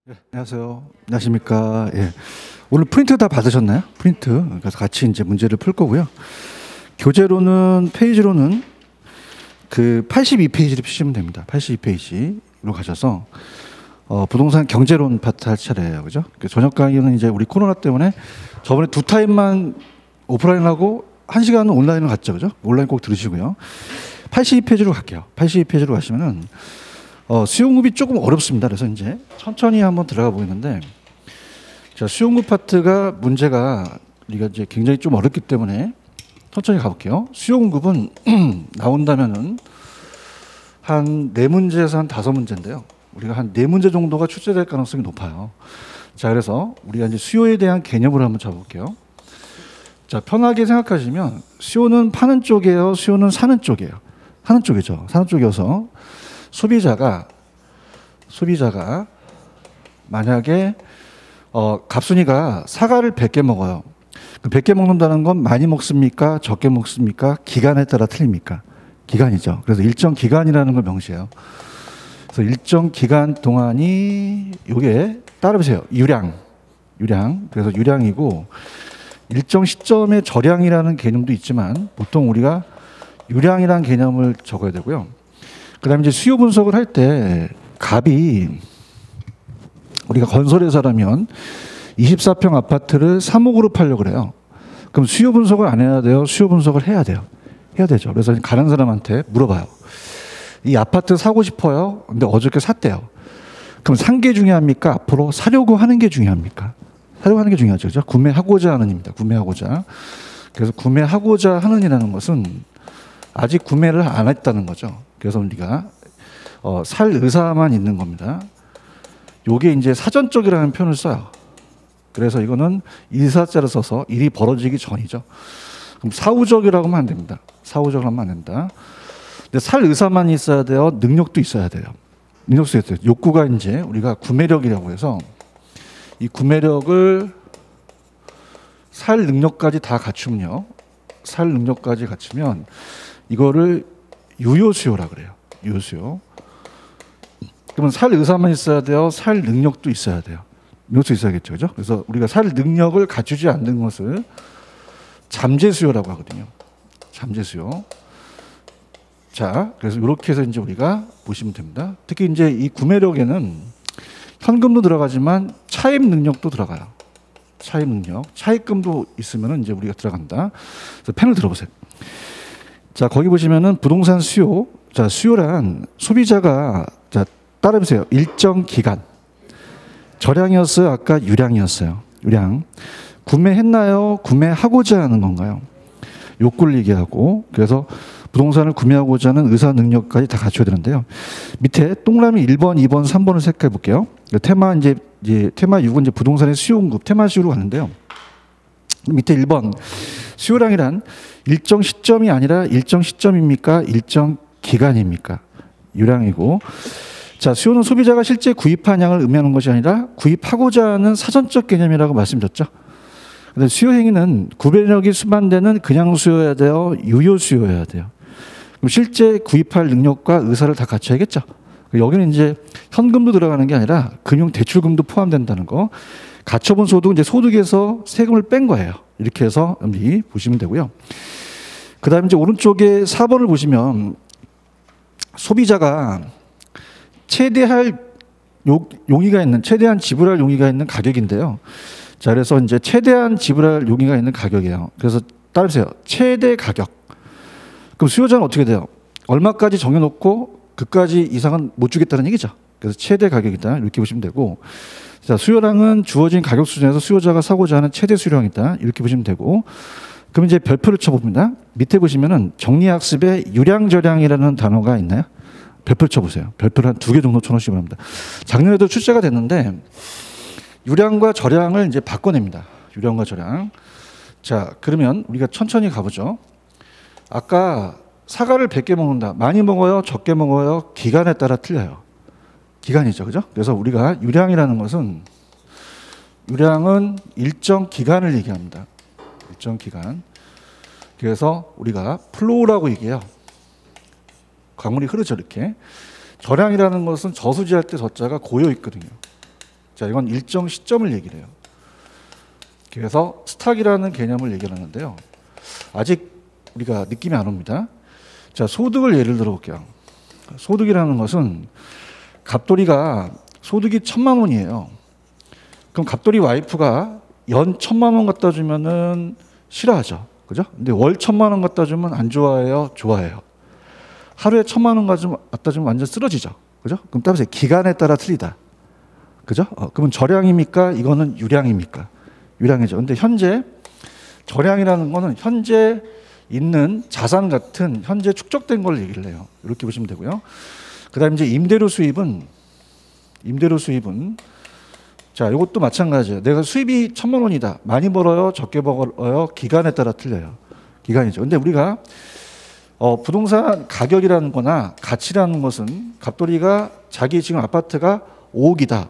네, 안녕하세요. 안녕하십니까. 예. 오늘 프린트 다 받으셨나요? 프린트. 그래서 같이 이제 문제를 풀 거고요. 교재로는, 페이지로는 그 82페이지를 피시면 됩니다. 82페이지로 가셔서, 부동산 경제론 파트 할 차례예요. 그죠? 저녁 강의는 이제 우리 코로나 때문에 저번에 2타임만 오프라인하고 1시간은 온라인을 갔죠. 그죠? 온라인 꼭 들으시고요. 82페이지로 갈게요. 82페이지로 가시면은, 수용급이 조금 어렵습니다. 그래서 이제 천천히 한번 들어가 보이는데, 자, 수용급 파트가 문제가 우리가 이제 굉장히 좀 어렵기 때문에 천천히 가볼게요. 수용급은 나온다면은 한 4문제에서 한 5문제인데요. 우리가 한 4문제 정도가 출제될 가능성이 높아요. 자, 그래서 우리가 이제 수요에 대한 개념을 한번 잡아볼게요. 자, 편하게 생각하시면 수요는 파는 쪽이에요, 수요는 사는 쪽이에요. 사는 쪽이죠. 사는 쪽이어서 소비자가 만약에 갑순이가 사과를 100개 먹어요. 100개 먹는다는 건 많이 먹습니까? 적게 먹습니까? 기간에 따라 틀립니까? 기간이죠. 그래서 일정 기간이라는 걸 명시해요. 그래서 일정 기간 동안이 요게 따라보세요. 유량. 그래서 유량이고 일정 시점에 저량이라는 개념도 있지만 보통 우리가 유량이라는 개념을 적어야 되고요. 그다음에 이제 수요 분석을 할 때 갑이 우리가 건설회사라면 24평 아파트를 3억으로 팔려고 그래요. 그럼 수요 분석을 안 해야 돼요? 수요 분석을 해야 돼요. 해야 되죠. 그래서 가는 사람한테 물어봐요. 이 아파트 사고 싶어요. 근데 어저께 샀대요. 그럼 산 게 중요합니까? 앞으로 사려고 하는 게 중요합니까? 사려고 하는 게 중요하죠. 그렇죠? 구매하고자 하는입니다. 구매하고자. 그래서 구매하고자 하는이라는 것은 아직 구매를 안 했다는 거죠. 그래서 우리가 살 의사만 있는 겁니다. 요게 이제 사전적이라는 표현을 써요. 그래서 이거는 일사자를 써서 일이 벌어지기 전이죠. 그럼 사후적이라고 하면 안 됩니다. 사후적으로 하면 안 된다. 근데 살 의사만 있어야 돼요. 능력도 있어야 돼요. 능력도 있어야 돼요. 욕구가 이제 우리가 구매력이라고 해서 이 구매력을 살 능력까지 다 갖추면요. 살 능력까지 갖추면 이거를 유효수요라 그래요. 유효수요. 그러면 살 의사만 있어야 돼요. 살 능력도 있어야 돼요. 능력도 있어야겠죠. 그죠? 그래서 우리가 살 능력을 갖추지 않는 것을 잠재수요라고 하거든요. 잠재수요. 자, 그래서 이렇게 해서 이제 우리가 보시면 됩니다. 특히 이제 이 구매력에는 현금도 들어가지만 차입 능력도 들어가요. 차입 능력. 차입금도 있으면 이제 우리가 들어간다. 그래서 펜을 들어보세요. 자, 거기 보시면은 부동산 수요. 자, 수요란 소비자가, 자, 따라해보세요. 일정 기간. 저량이었어요? 아까 유량이었어요? 유량. 구매했나요? 구매하고자 하는 건가요? 욕구를 얘기하고, 그래서 부동산을 구매하고자 하는 의사 능력까지 다 갖춰야 되는데요. 밑에 동그라미 1번, 2번, 3번을 색깔 볼게요. 테마 이제 테마 6은 이제 부동산의 수요응급 테마 수요로 가는데요. 밑에 1번 수요량이란 일정 시점이 아니라 일정 시점입니까? 일정 기간입니까? 유량이고. 자, 수요는 소비자가 실제 구입한 양을 의미하는 것이 아니라 구입하고자 하는 사전적 개념이라고 말씀드렸죠. 근데 수요 행위는 구매력이 수반되는 그냥 수요여야 돼요? 유효 수요여야 돼요? 그럼 실제 구입할 능력과 의사를 다 갖춰야겠죠. 여기는 이제 현금도 들어가는 게 아니라 금융 대출금도 포함된다는 거. 갖춰본 소득은 이제 소득에서 세금을 뺀 거예요. 이렇게 해서 여기 보시면 되고요. 그 다음에 이제 오른쪽에 4번을 보시면 소비자가 최대한 지불할 용의가 있는 가격인데요. 자, 그래서 이제 최대한 지불할 용의가 있는 가격이에요. 그래서 따르세요. 최대 가격. 그럼 수요자는 어떻게 돼요? 얼마까지 정해놓고 그까지 이상은 못 주겠다는 얘기죠. 그래서 최대 가격이다. 이렇게 보시면 되고. 자, 수요량은 주어진 가격 수준에서 수요자가 사고자 하는 최대 수요량이다. 이렇게 보시면 되고. 그럼 이제 별표를 쳐봅니다. 밑에 보시면은 정리학습에 유량저량이라는 단어가 있나요? 별표를 쳐보세요. 별표를 한 2개 정도 쳐놓으시기 바랍니다. 작년에도 출제가 됐는데 유량과 저량을 이제 바꿔냅니다. 유량과 저량. 자, 그러면 우리가 천천히 가보죠. 아까 사과를 100개 먹는다. 많이 먹어요? 적게 먹어요? 기간에 따라 틀려요. 기간이죠. 그죠? 그래서 우리가 유량이라는 것은 유량은 일정 기간을 얘기합니다. 일정 기간. 그래서 우리가 플로우라고 얘기해요. 강물이 흐르죠. 이렇게. 저량이라는 것은 저수지할 때 저자가 고여 있거든요. 자, 이건 일정 시점을 얘기를 해요. 그래서 스탁이라는 개념을 얘기하는데요. 아직 우리가 느낌이 안 옵니다. 자, 소득을 예를 들어 볼게요. 소득이라는 것은 갑돌이가 소득이 1,000만 원이에요. 그럼 갑돌이 와이프가 연 1,000만 원 갖다 주면은 싫어하죠. 그죠? 근데 월 1,000만 원 갖다 주면 안 좋아해요? 좋아해요. 하루에 1,000만 원 갖다 주면 완전 쓰러지죠. 그죠? 그럼 따라서 기간에 따라 틀리다. 그죠? 그러면 저량입니까? 이거는 유량입니까? 유량이죠. 근데 현재 저량이라는 거는 현재 있는 자산 같은 현재 축적된 걸 얘기를 해요. 이렇게 보시면 되고요. 그다음에 이제 임대료 수입은 자, 이것도 마찬가지예요. 내가 수입이 1,000만 원이다. 많이 벌어요, 적게 벌어요. 기간에 따라 틀려요. 기간이죠. 근데 우리가 부동산 가격이라는 거나 가치라는 것은 갑돌이가 자기 지금 아파트가 5억이다.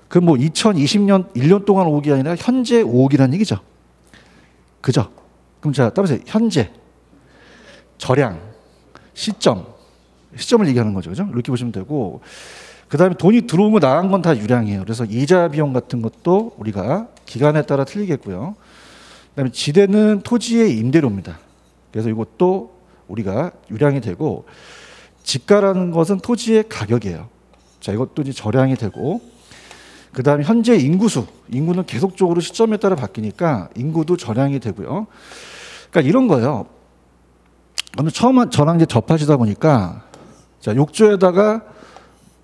그 뭐 2020년 1년 동안 5억이 아니라 현재 5억이라는 얘기죠. 그죠? 그럼 자, 따라서 현재, 저량, 시점을 얘기하는 거죠. 그죠? 이렇게 보시면 되고, 그 다음에 돈이 들어오고 나간 건 다 유량이에요. 그래서 이자 비용 같은 것도 우리가 기간에 따라 틀리겠고요. 그 다음에 지대는 토지의 임대료입니다. 그래서 이것도 우리가 유량이 되고, 지가라는 것은 토지의 가격이에요. 자, 이것도 이제 저량이 되고, 그 다음에 현재 인구는 계속적으로 시점에 따라 바뀌니까 인구도 저량이 되고요. 그러니까 이런 거예요. 오늘 처음 저랑 이제 접하시다 보니까, 자, 욕조에다가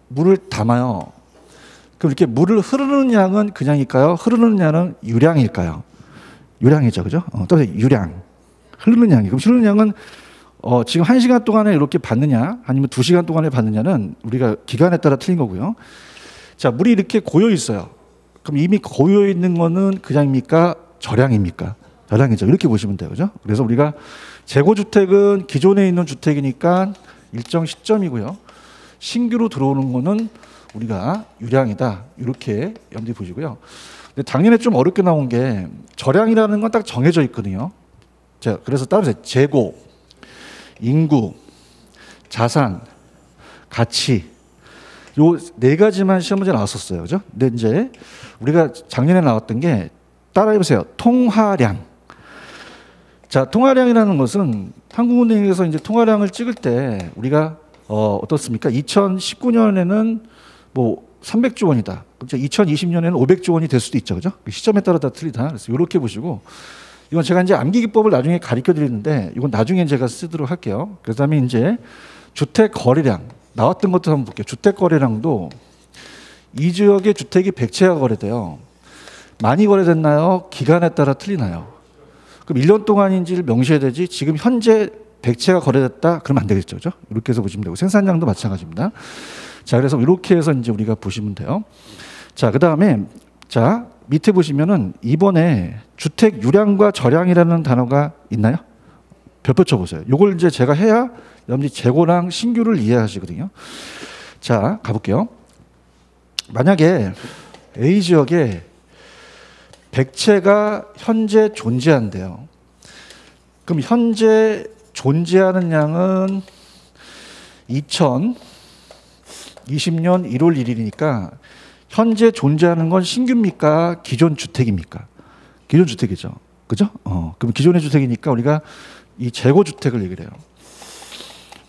물을 담아요. 그럼 이렇게 물을 흐르는 양은 그냥일까요? 흐르는 양은 유량일까요? 유량이죠, 그죠? 또 유량. 흐르는 양이. 그럼 흐르는 양은 지금 1시간 동안에 이렇게 받느냐, 아니면 2시간 동안에 받느냐는 우리가 기간에 따라 틀린 거고요. 자, 물이 이렇게 고여 있어요. 그럼 이미 고여 있는 거는 그냥입니까? 저량입니까? 저량이죠. 이렇게 보시면 돼요, 그죠? 그래서 우리가 재고주택은 기존에 있는 주택이니까 일정 시점이고요. 신규로 들어오는 거는 우리가 유량이다. 이렇게 염두에 보시고요. 근데 작년에 좀 어렵게 나온 게 저량이라는 건 딱 정해져 있거든요. 자, 그래서 따라서 재고, 인구, 자산, 가치, 요 네 가지만 시험 문제 나왔었어요. 그죠? 근데 이제 우리가 작년에 나왔던 게 따라해 보세요. 통화량. 자, 통화량이라는 것은 한국은행에서 이제 통화량을 찍을 때 우리가 어떻습니까? 2019년에는 뭐 300조 원이다. 그렇죠? 2020년에는 500조 원이 될 수도 있죠. 그죠? 시점에 따라 다 틀리다. 그래서 이렇게 보시고, 이건 제가 이제 암기 기법을 나중에 가르쳐 드리는데 이건 나중에 제가 쓰도록 할게요. 그다음에 이제 주택 거래량 나왔던 것도 한번 볼게요. 주택 거래량도 이 지역의 주택이 100채가 거래돼요. 많이 거래됐나요? 기간에 따라 틀리나요? 그럼 1년 동안인지를 명시해야 되지. 지금 현재 100채가 거래됐다? 그러면 안 되겠죠. 그죠? 이렇게 해서 보시면 되고, 생산량도 마찬가지입니다. 자, 그래서 이렇게 해서 이제 우리가 보시면 돼요. 자, 그 다음에, 자, 밑에 보시면은 이번에 주택 유량과 저량이라는 단어가 있나요? 별표 쳐보세요. 요걸 이제 제가 해야 여러분들이 재고랑 신규를 이해하시거든요. 자, 가볼게요. 만약에 A 지역에 100채가 현재 존재한대요. 그럼 현재 존재하는 양은 2020년 1월 1일이니까 현재 존재하는 건 신규입니까? 기존 주택입니까? 기존 주택이죠. 그죠? 그럼 기존의 주택이니까 우리가 이 재고주택을 얘기를 해요.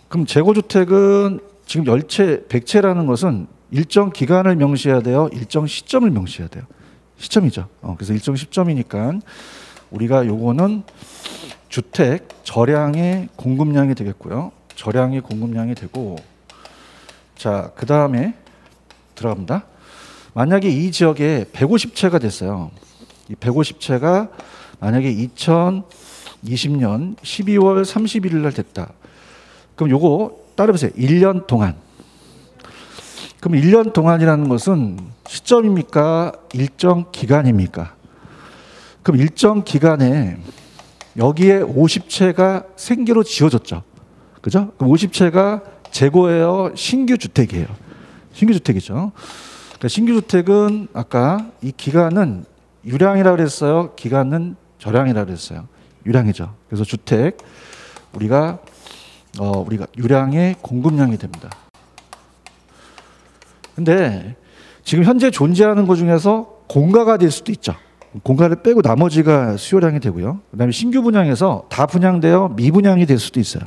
그럼 재고주택은 지금 10채, 100채라는 것은 일정 기간을 명시해야 돼요? 일정 시점을 명시해야 돼요? 시점이죠. 그래서 일정 시점이니까 우리가 요거는 주택 저량의 공급량이 되겠고요. 저량의 공급량이 되고, 자, 그 다음에 들어갑니다. 만약에 이 지역에 150채가 됐어요. 이 150채가 만약에 2020년 12월 31일 날 됐다. 그럼 요거 따라해보세요. 1년 동안. 그럼 1년 동안이라는 것은 시점입니까? 일정 기간입니까? 그럼 일정 기간에 여기에 50채가 생계로 지어졌죠. 그죠? 그럼 50채가 재고예요? 신규 주택이에요? 신규 주택이죠. 그러니까 신규 주택은 아까 이 기간은 유량이라고 그랬어요? 기간은 저량이라고 그랬어요? 유량이죠. 그래서 주택 우리가 유량의 공급량이 됩니다. 근데 지금 현재 존재하는 것 중에서 공가가 될 수도 있죠. 공가를 빼고 나머지가 수요량이 되고요. 그다음에 신규 분양에서 다 분양되어 미분양이 될 수도 있어요.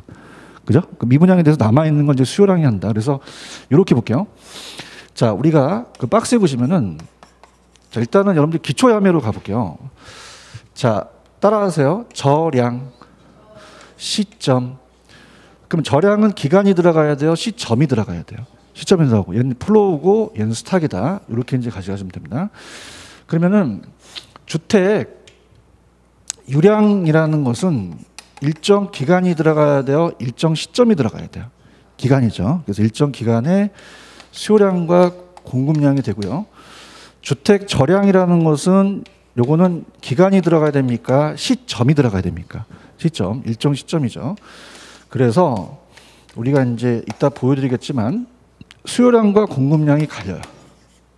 그죠? 그 미분양이 돼서 남아있는 건 이제 수요량이 한다. 그래서 이렇게 볼게요. 자, 우리가 그 박스에 보시면은, 자, 일단은 여러분들 기초야매로 가볼게요. 자, 따라하세요. 저량, 시점. 그럼 저량은 기간이 들어가야 돼요? 시점이 들어가야 돼요? 시점이 들어가고, 얘는 플로우고, 얘는 스탁이다. 이렇게 이제 가져가시면 됩니다. 그러면은, 주택 유량이라는 것은 일정 기간이 들어가야 돼요? 일정 시점이 들어가야 돼요? 기간이죠. 그래서 일정 기간에 수요량과 공급량이 되고요. 주택 저량이라는 것은 요거는 기간이 들어가야 됩니까? 시점이 들어가야 됩니까? 시점, 일정 시점이죠. 그래서 우리가 이제 이따 보여드리겠지만 수요량과 공급량이 갈려요.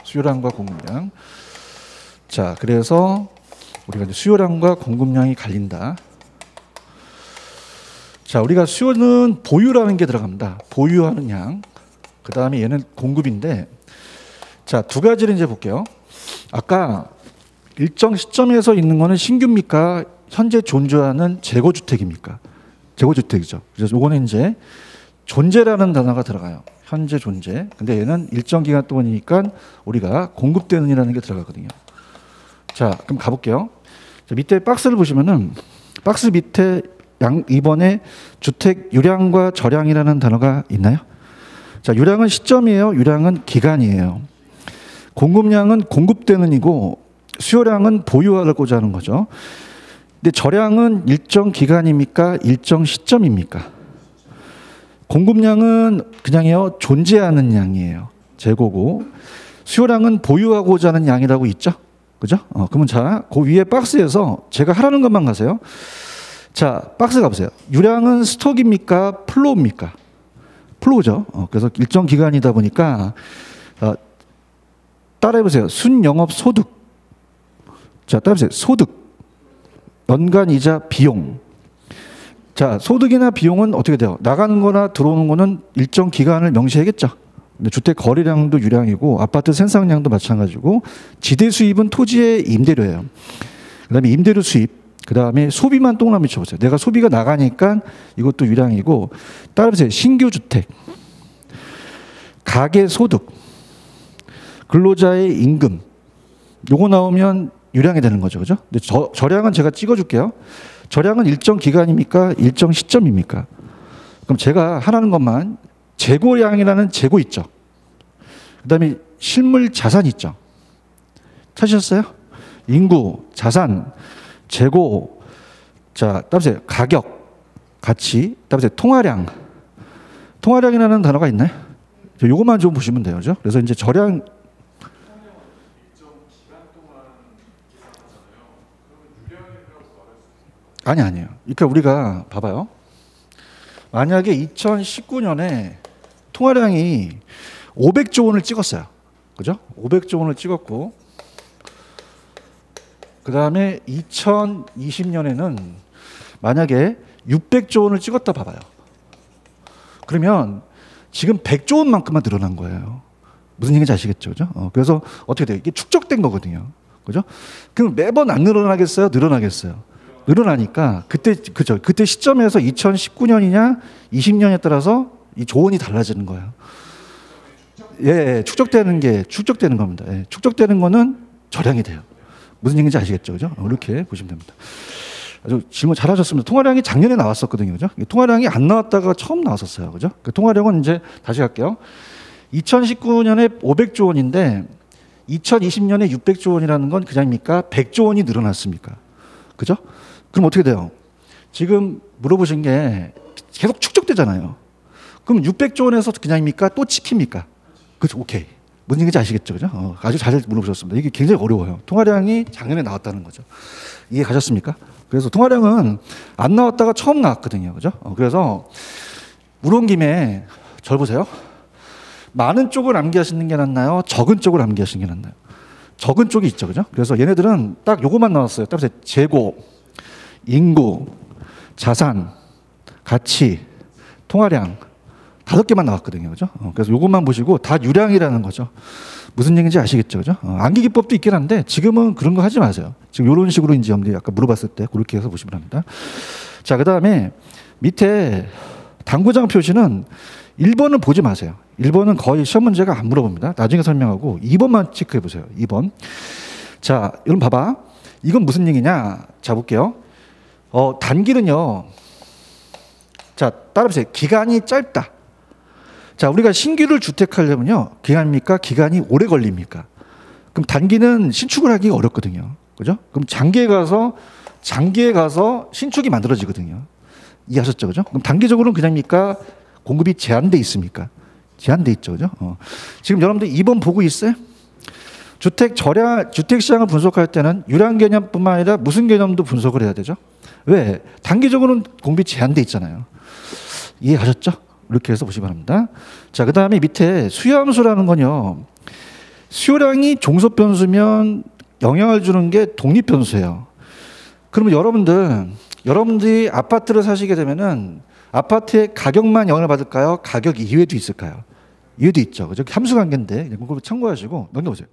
수요량과 공급량. 자, 그래서 우리가 이제 수요량과 공급량이 갈린다. 자, 우리가 수요는 보유라는 게 들어갑니다. 보유하는 양. 그 다음에 얘는 공급인데, 자, 두 가지를 이제 볼게요. 아까 일정 시점에서 있는 거는 신규입니까? 현재 존재하는 재고주택입니까? 재고주택이죠. 그래서 요거는 이제 존재라는 단어가 들어가요. 현재 존재. 근데 얘는 일정 기간 동안이니까 우리가 공급되는이라는 게 들어가거든요. 자, 그럼 가볼게요. 자, 밑에 박스를 보시면은 박스 밑에 2번에 주택 유량과 저량이라는 단어가 있나요? 자, 유량은 시점이에요. 유량은 기간이에요. 공급량은 공급되는이고 수요량은 보유하고자 하는 거죠. 근데 저량은 일정 기간입니까? 일정 시점입니까? 공급량은 그냥요 존재하는 양이에요. 재고고 수요량은 보유하고자 하는 양이라고 있죠. 그죠? 그러면 자, 그 위에 박스에서 제가 하라는 것만 가세요. 자, 박스 가보세요. 유량은 스톡입니까? 플로우입니까? 플로우죠. 그래서 일정 기간이다 보니까 따라해보세요. 순영업 소득. 자, 따라해보세요. 소득. 연간 이자 비용. 자, 소득이나 비용은 어떻게 돼요? 나가는 거나 들어오는 거는 일정 기간을 명시하겠죠. 근데 주택 거래량도 유량이고 아파트 생산량도 마찬가지고 지대 수입은 토지의 임대료예요. 그다음에 임대료 수입. 그다음에 소비만 동그라미 쳐보세요. 내가 소비가 나가니까 이것도 유량이고 따라보세요. 신규 주택, 가계 소득, 근로자의 임금. 요거 나오면 유량이 되는 거죠. 그죠? 근데 저량은 제가 찍어줄게요. 저량은 일정 기간입니까? 일정 시점입니까? 그럼 제가 하라는 것만 재고량이라는 재고 있죠. 그 다음에 실물 자산 있죠. 찾으셨어요? 인구, 자산, 재고, 자, 따보세요. 가격, 가치, 따보세요. 통화량. 통화량이라는 단어가 있나요? 요것만 좀 보시면 돼요. 그죠? 그래서 이제 저량, 아니에요. 그러니까 우리가 봐봐요. 만약에 2019년에 통화량이 500조 원을 찍었어요. 그죠? 500조 원을 찍었고, 그 다음에 2020년에는 만약에 600조 원을 찍었다 봐봐요. 그러면 지금 100조 원만큼만 늘어난 거예요. 무슨 얘기인지 아시겠죠? 그죠? 그래서 어떻게 돼요? 이게 축적된 거거든요. 그죠? 그럼 매번 안 늘어나겠어요? 늘어나겠어요? 늘어나니까 그때 그죠? 그때 시점에서 2019년이냐 20년에 따라서 이 조언이 달라지는 거예요. 예, 축적되는 겁니다. 예, 축적되는 거는 저량이 돼요. 무슨 얘기인지 아시겠죠? 그죠? 이렇게 보시면 됩니다. 아주 질문 잘하셨습니다. 통화량이 작년에 나왔었거든요. 그죠? 통화량이 안 나왔다가 처음 나왔었어요. 그죠? 그 통화량은 이제 다시 갈게요. 2019년에 500조 원인데 2020년에 600조 원이라는 건 그냥입니까? 100조 원이 늘어났습니까? 그죠? 그럼 어떻게 돼요? 지금 물어보신 게 계속 축적되잖아요. 그럼 600조 원에서 그냥입니까? 또 찍힙니까? 그죠? 오케이. 무슨 얘기인지 아시겠죠? 그죠? 아주 잘 물어보셨습니다. 이게 굉장히 어려워요. 통화량이 작년에 나왔다는 거죠. 이해 가셨습니까? 그래서 통화량은 안 나왔다가 처음 나왔거든요. 그죠? 그래서 물어온 김에 절 보세요. 많은 쪽을 암기하시는 게 낫나요? 적은 쪽을 암기하시는 게 낫나요? 적은 쪽이 있죠. 그죠? 그래서 얘네들은 딱 요것만 나왔어요. 딱 재고, 인구, 자산, 가치, 통화량 5개만 나왔거든요. 그죠? 그래서 요것만 보시고 다 유량이라는 거죠. 무슨 얘기인지 아시겠죠? 그죠? 암기기법도 있긴 한데 지금은 그런 거 하지 마세요. 지금 이런 식으로 이제 여러분들이 아까 물어봤을 때 그렇게 해서 보시면 합니다. 자, 그 다음에 밑에 당구장 표시는 1번은 보지 마세요. 1번은 거의 시험 문제가 안 물어봅니다. 나중에 설명하고 2번만 체크해 보세요. 2번. 자, 여러분 봐봐. 이건 무슨 얘기냐? 자, 볼게요. 단기는요. 자, 따라보세요. 기간이 짧다. 자, 우리가 신규를 주택하려면요. 기간입니까? 기간이 오래 걸립니까? 그럼 단기는 신축을 하기가 어렵거든요. 그죠? 그럼 장기에 가서 신축이 만들어지거든요. 이해하셨죠? 그죠? 그럼 단기적으로는 그냥입니까? 공급이 제한돼 있습니까? 제한돼 있죠. 그죠? 지금 여러분들 2번 보고 있어요? 주택 시장을 분석할 때는 유량 개념뿐만 아니라 무슨 개념도 분석을 해야 되죠? 왜? 단기적으로는 공급이 제한돼 있잖아요. 이해하셨죠? 이렇게 해서 보시기 바랍니다. 자, 그 다음에 밑에 수요함수라는 건요. 수요량이 종속 변수면 영향을 주는 게 독립 변수예요. 그러면 여러분들이 아파트를 사시게 되면은 아파트의 가격만 영향을 받을까요? 가격 이외에도 있을까요? 이외에도 있죠. 그죠? 함수 관계인데 그걸 참고하시고 넘겨보세요.